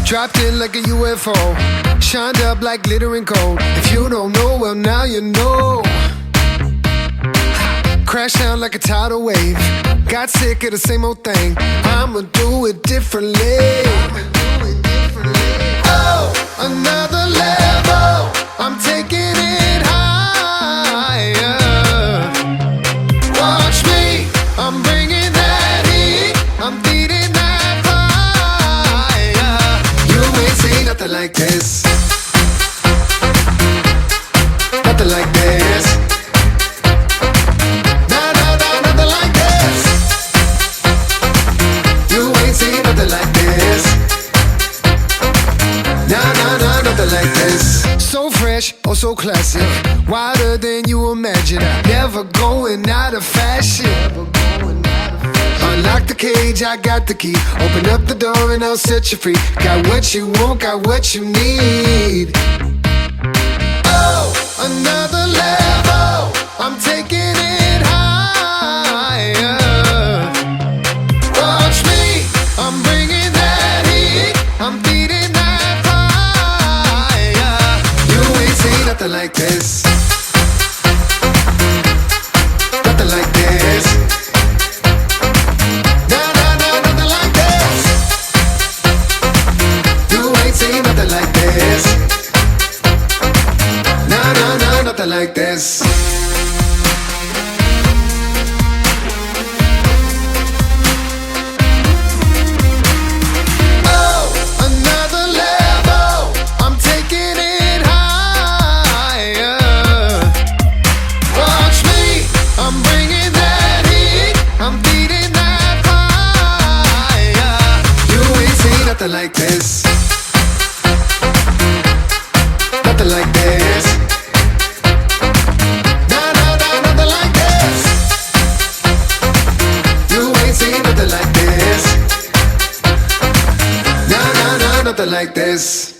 Dropped in like a UFO, shined up like glittering gold. If you don't know, well now you know. Crashed down like a tidal wave, got sick of the same old thing. I'ma do it differently. Oh, another level, I'm taking it higher. Watch me, I'm bringing that heat, I'm beating that fire. You ain't seen nothing like this, nothing like this. No, no, no, nothing like this. You ain't seen nothing like this. No, no, no, nothing like this. So fresh, oh so classic, wider than you imagine. Never going out of fashion. Unlock the cage, I got the key. Open up the door and I'll set you free. Got what you want, got what you need. Oh, another level, I'm taking it higher. Watch me, I'm bringing that heat, I'm beating that fire. You ain't seen nothing like this, nothing like this. No, no, no, nothing like this. You ain't seen nothing like this. No, no, no, nothing like this. Oh, another level, I'm taking it higher. Watch me, I'm bringing that heat, I'm beating that fire. You ain't seen nothing like this, nothing like this. No, no, no, nothing like this. You ain't seen nothing like this. No, no, no, nothing like this.